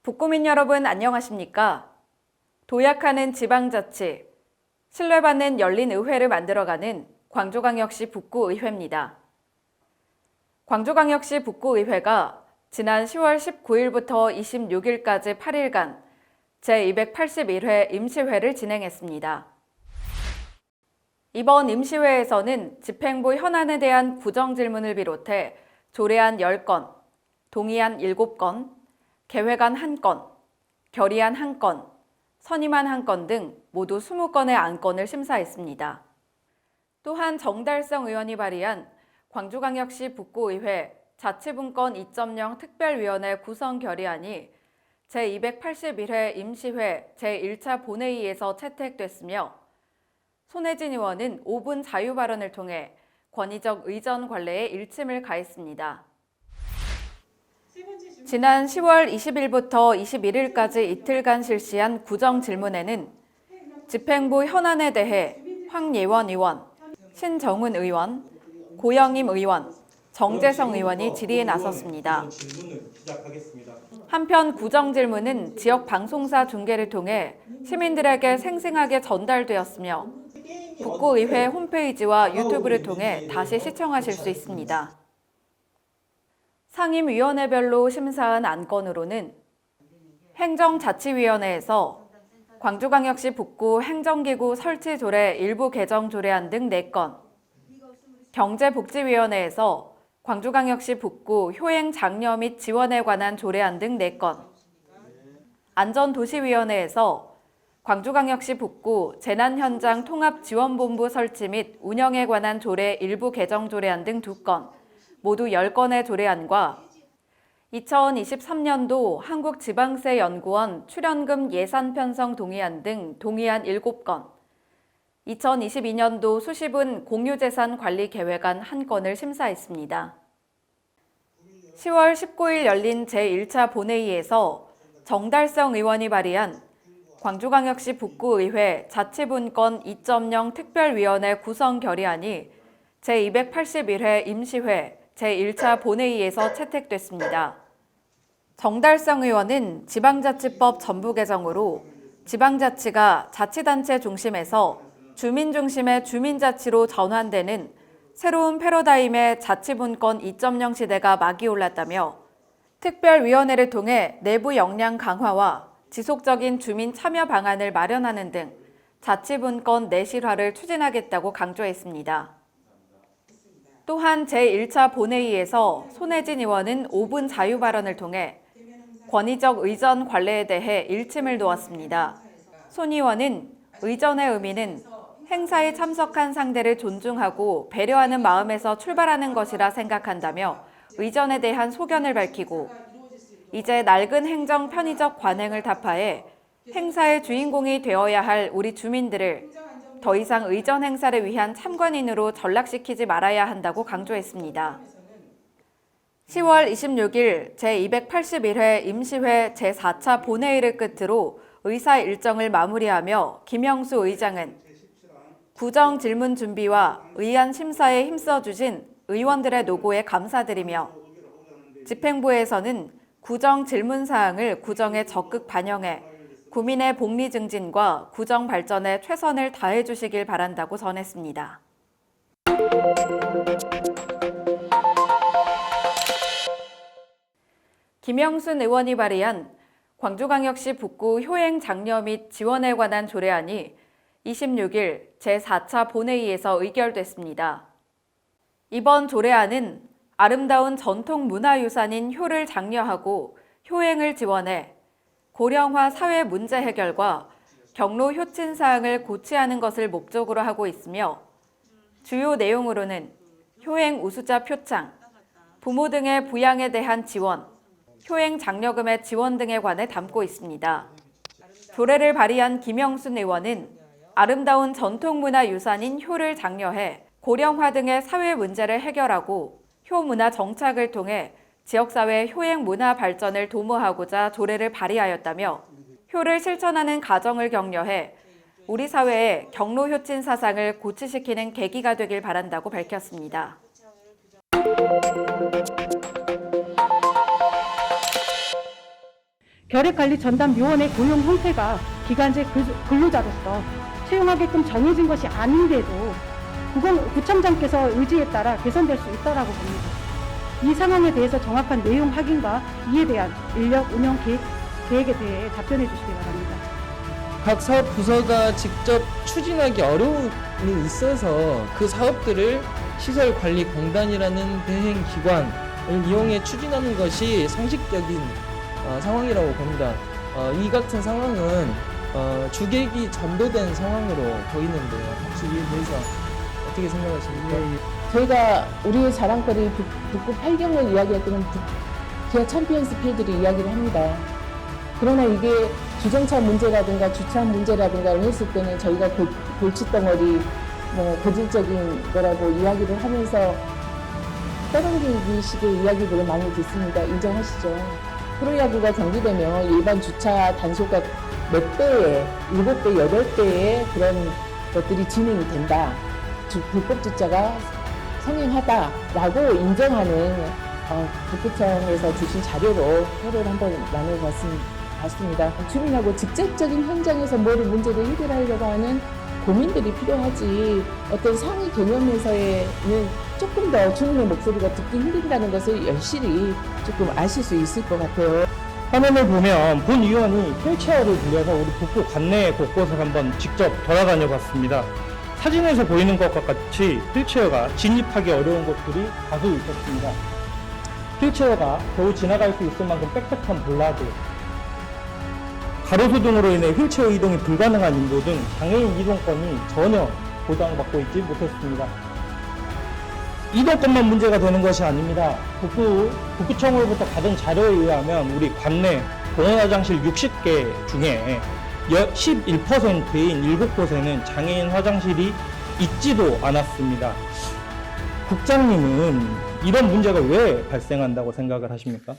북구민 여러분 안녕하십니까? 도약하는 지방자치, 신뢰받는 열린 의회를 만들어가는 광주광역시 북구의회입니다. 광주광역시 북구의회가 지난 10월 19일부터 26일까지 8일간 제281회 임시회를 진행했습니다. 이번 임시회에서는 집행부 현안에 대한 구정질문을 비롯해 조례안 10건, 동의안 7건, 개회안 1건, 결의안 1건, 선임안 1건 등 모두 20건의 안건을 심사했습니다. 또한 정달성 의원이 발의한 광주광역시 북구의회 자치분권 2.0 특별위원회 구성 결의안이 제281회 임시회 제1차 본회의에서 채택됐으며 손혜진 의원은 5분 자유 발언을 통해 권위적 의전 관례에 일침을 가했습니다. 지난 10월 20일부터 21일까지 이틀간 실시한 구정 질문에는 집행부 현안에 대해 황예원 의원, 신정훈 의원, 고영임 의원, 정재성 의원이 질의에 나섰습니다. 한편 구정 질문은 지역 방송사 중계를 통해 시민들에게 생생하게 전달되었으며 북구의회 홈페이지와 유튜브를 통해 다시 시청하실 수 있습니다. 상임위원회별로 심사한 안건으로는 행정자치위원회에서 광주광역시 북구 행정기구 설치 조례 일부 개정 조례안 등 4건, 경제복지위원회에서 광주광역시 북구 효행 장려 및 지원에 관한 조례안 등 4건, 안전도시위원회에서 광주광역시 북구 재난현장 통합지원본부 설치 및 운영에 관한 조례 일부 개정 조례안 등 2건, 모두 10건의 조례안과 2023년도 한국지방세연구원 출연금 예산 편성 동의안 등 동의안 7건, 2022년도 수시분 공유재산 관리 계획안 1건을 심사했습니다. 10월 19일 열린 제1차 본회의에서 정달성 의원이 발의한 광주광역시 북구의회 자치분권 2.0 특별위원회 구성 결의안이 제281회 임시회 제1차 본회의에서 채택됐습니다. 정달성 의원은 지방자치법 전부 개정으로 지방자치가 자치단체 중심에서 주민 중심의 주민자치로 전환되는 새로운 패러다임의 자치분권 2.0 시대가 막이 올랐다며 특별위원회를 통해 내부 역량 강화와 지속적인 주민 참여 방안을 마련하는 등 자치분권 내실화를 추진하겠다고 강조했습니다. 또한 제1차 본회의에서 손혜진 의원은 5분 자유 발언을 통해 권위적 의전 관례에 대해 일침을 놓았습니다. 손 의원은 의전의 의미는 행사에 참석한 상대를 존중하고 배려하는 마음에서 출발하는 것이라 생각한다며 의전에 대한 소견을 밝히고 이제 낡은 행정 편의적 관행을 타파해 행사의 주인공이 되어야 할 우리 주민들을 더 이상 의전 행사를 위한 참관인으로 전락시키지 말아야 한다고 강조했습니다. 10월 26일 제281회 임시회 제4차 본회의를 끝으로 의사 일정을 마무리하며 김영수 의장은 구정 질문 준비와 의안 심사에 힘써주신 의원들의 노고에 감사드리며 집행부에서는 구정 질문 사항을 구정에 적극 반영해 구민의 복리 증진과 구정 발전에 최선을 다해 주시길 바란다고 전했습니다. 김영순 의원이 발의한 광주광역시 북구 효행 장려 및 지원에 관한 조례안이 26일 제4차 본회의에서 의결됐습니다. 이번 조례안은 아름다운 전통 문화유산인 효를 장려하고 효행을 지원해 고령화 사회 문제 해결과 경로 효친 사항을 고취하는 것을 목적으로 하고 있으며 주요 내용으로는 효행 우수자 표창, 부모 등의 부양에 대한 지원, 효행 장려금의 지원 등에 관해 담고 있습니다. 조례를 발의한 김영순 의원은 아름다운 전통문화유산인 효를 장려해 고령화 등의 사회 문제를 해결하고 효문화 정착을 통해 지역사회 효행 문화 발전을 도모하고자 조례를 발의하였다며 효를 실천하는 가정을 격려해 우리 사회의 경로 효친 사상을 고취시키는 계기가 되길 바란다고 밝혔습니다. 결핵관리 전담 요원의 고용 형태가 기간제 근로자로서 채용하게끔 정해진 것이 아닌데도 구청장께서 의지에 따라 개선될 수 있다고 봅니다. 이 상황에 대해서 정확한 내용 확인과 이에 대한 인력 운영 계획에 대해 답변해 주시기 바랍니다. 각 사업 부서가 직접 추진하기 어려움이 있어서 그 사업들을 시설관리공단이라는 대행 기관을 이용해 추진하는 것이 상식적인 상황이라고 봅니다. 이 같은 상황은 주객이 전도된 상황으로 보이는데요. 혹시 이에 대해서 어떻게 생각하십니까? 저희가 우리의 자랑거리 북구 8경을 이야기할 때는 기아 챔피언스 필드를 이야기를 합니다. 그러나 이게 주정차 문제라든가 주차 문제라든가를 했을 때는 저희가 골칫덩어리, 고질적인 거라고 이야기를 하면서 떠넘기식의 이야기들을 많이 듣습니다. 인정하시죠? 프로야구가 경기되면 일반 주차 단속가 몇 배의, 7배, 8배의 그런 것들이 진행이 된다. 불법 주차가 성행하다라고 인정하는 북구청에서 주신 자료로 표를 한번 나눠봤습니다. 주민하고 직접적인 현장에서 문제를 해결하려고 하는 고민들이 필요하지 어떤 상위 개념에서는 조금 더 주민의 목소리가 듣기 힘든다는 것을 여실히 조금 아실 수 있을 것 같아요. 화면을 보면 본 의원이 휠체어를 빌려서 우리 북구 관내 곳곳을 한번 직접 돌아다녀 봤습니다. 사진에서 보이는 것과 같이 휠체어가 진입하기 어려운 곳들이 다수 있었습니다. 휠체어가 겨우 지나갈 수 있을 만큼 빽빽한 블라드, 가로수 등으로 인해 휠체어 이동이 불가능한 인도 등 장애인 이동권이 전혀 보장받고 있지 못했습니다. 이동권만 문제가 되는 것이 아닙니다. 북구청으로부터 받은 자료에 의하면 우리 관내 공원 화장실 60개 중에 11%인 7곳에는 장애인 화장실이 있지도 않았습니다. 국장님은 이런 문제가 왜 발생한다고 생각을 하십니까?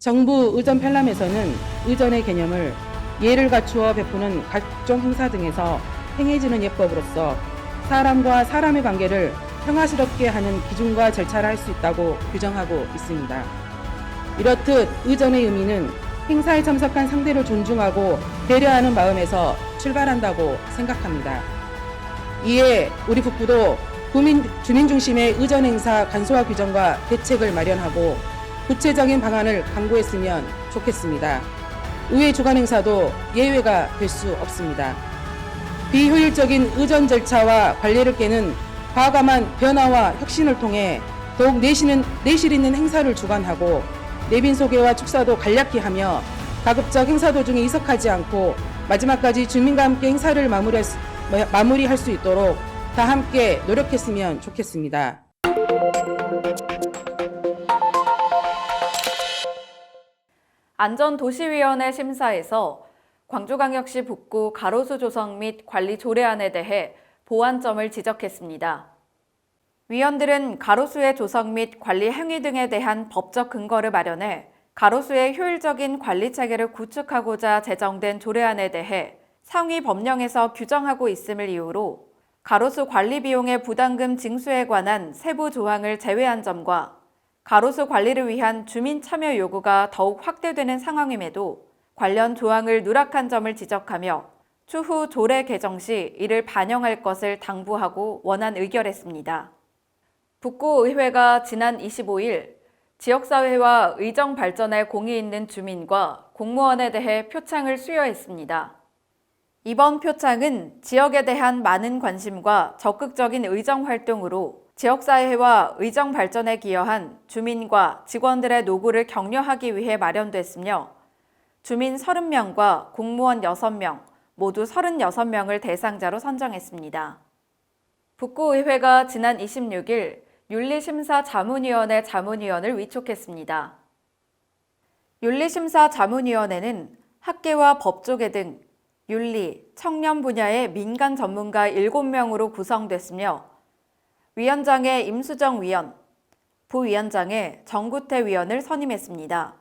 정부 의전 편람에서는 의전의 개념을 예를 갖추어 베푸는 각종 행사 등에서 행해지는 예법으로서 사람과 사람의 관계를 평화스럽게 하는 기준과 절차를 할 수 있다고 규정하고 있습니다. 이렇듯 의전의 의미는 행사에 참석한 상대를 존중하고 배려하는 마음에서 출발한다고 생각합니다. 이에 우리 북구도 주민 중심의 의전 행사 간소화 규정과 대책을 마련하고 구체적인 방안을 강구했으면 좋겠습니다. 의회 주관 행사도 예외가 될 수 없습니다. 비효율적인 의전 절차와 관리를 깨는 과감한 변화와 혁신을 통해 더욱 내실 있는 행사를 주관하고 내빈 소개와 축사도 간략히 하며 가급적 행사 도중에 이석하지 않고 마지막까지 주민과 함께 행사를 마무리할 수 있도록 다 함께 노력했으면 좋겠습니다. 안전도시위원회 심사에서 광주광역시 북구 가로수 조성 및 관리 조례안에 대해 보완점을 지적했습니다. 위원들은 가로수의 조성 및 관리 행위 등에 대한 법적 근거를 마련해 가로수의 효율적인 관리 체계를 구축하고자 제정된 조례안에 대해 상위 법령에서 규정하고 있음을 이유로 가로수 관리 비용의 부담금 징수에 관한 세부 조항을 제외한 점과 가로수 관리를 위한 주민 참여 요구가 더욱 확대되는 상황임에도 관련 조항을 누락한 점을 지적하며 추후 조례 개정 시 이를 반영할 것을 당부하고 원안 의결했습니다. 북구의회가 지난 25일 지역사회와 의정 발전에 공이 있는 주민과 공무원에 대해 표창을 수여했습니다. 이번 표창은 지역에 대한 많은 관심과 적극적인 의정 활동으로 지역사회와 의정 발전에 기여한 주민과 직원들의 노고를 격려하기 위해 마련됐으며 주민 30명과 공무원 6명, 모두 36명을 대상자로 선정했습니다. 북구의회가 지난 26일 윤리심사자문위원회 자문위원을 위촉했습니다. 윤리심사자문위원회는 학계와 법조계 등 윤리, 청년 분야의 민간 전문가 7명으로 구성됐으며 위원장에 임수정 위원, 부위원장에 정구태 위원을 선임했습니다.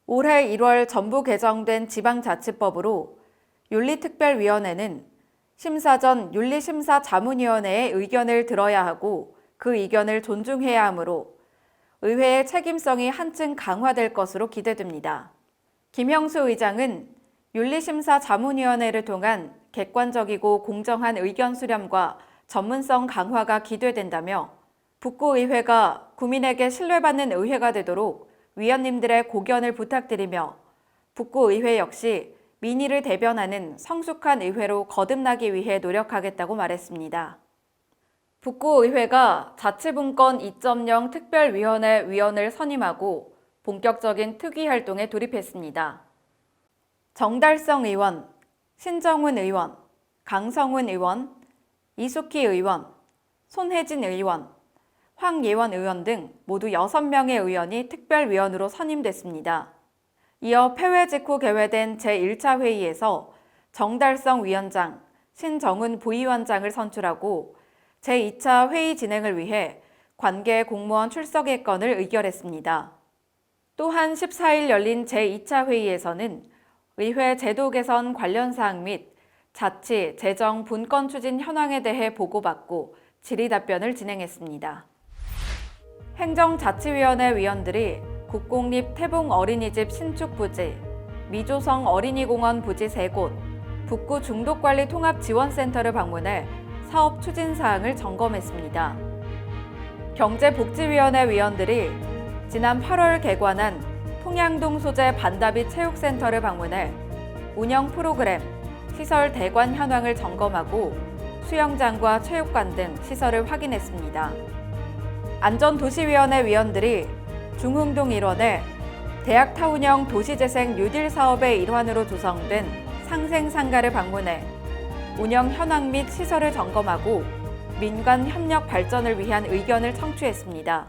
올해 1월 전부 개정된 지방자치법으로 윤리특별위원회는 심사 전 윤리심사자문위원회의 의견을 들어야 하고 그 의견을 존중해야 하므로 의회의 책임성이 한층 강화될 것으로 기대됩니다. 김형수 의장은 윤리심사 자문위원회를 통한 객관적이고 공정한 의견 수렴과 전문성 강화가 기대된다며 북구의회가 국민에게 신뢰받는 의회가 되도록 위원님들의 고견을 부탁드리며 북구의회 역시 민의를 대변하는 성숙한 의회로 거듭나기 위해 노력하겠다고 말했습니다. 북구의회가 자치분권 2.0 특별위원회 위원을 선임하고 본격적인 특위활동에 돌입했습니다. 정달성 의원, 신정훈 의원, 강성훈 의원, 이숙희 의원, 손혜진 의원, 황예원 의원 등 모두 6명의 의원이 특별위원으로 선임됐습니다. 이어 폐회 직후 개회된 제1차 회의에서 정달성 위원장, 신정훈 부위원장을 선출하고 제2차 회의 진행을 위해 관계 공무원 출석 예건을 의결했습니다. 또한 14일 열린 제2차 회의에서는 의회 제도 개선 관련 사항 및 자치, 재정, 분권 추진 현황에 대해 보고받고 질의 답변을 진행했습니다. 행정자치위원회 위원들이 국공립 태봉 어린이집 신축 부지, 미조성 어린이공원 부지 3곳, 북구 중독관리 통합지원센터를 방문해 사업 추진 사항을 점검했습니다. 경제복지위원회 위원들이 지난 8월 개관한 통양동 소재 반다비 체육센터를 방문해 운영 프로그램, 시설 대관 현황을 점검하고 수영장과 체육관 등 시설을 확인했습니다. 안전도시위원회 위원들이 중흥동 일원에 대학타운형 도시재생 뉴딜 사업의 일환으로 조성된 상생상가를 방문해 운영 현황 및 시설을 점검하고 민관 협력 발전을 위한 의견을 청취했습니다.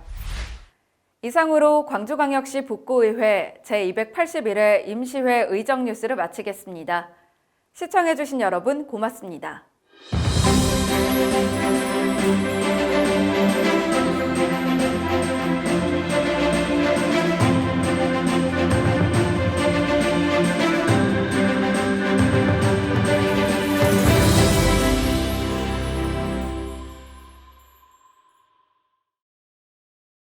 이상으로 광주광역시 북구의회 제281회 임시회 의정 뉴스를 마치겠습니다. 시청해주신 여러분 고맙습니다.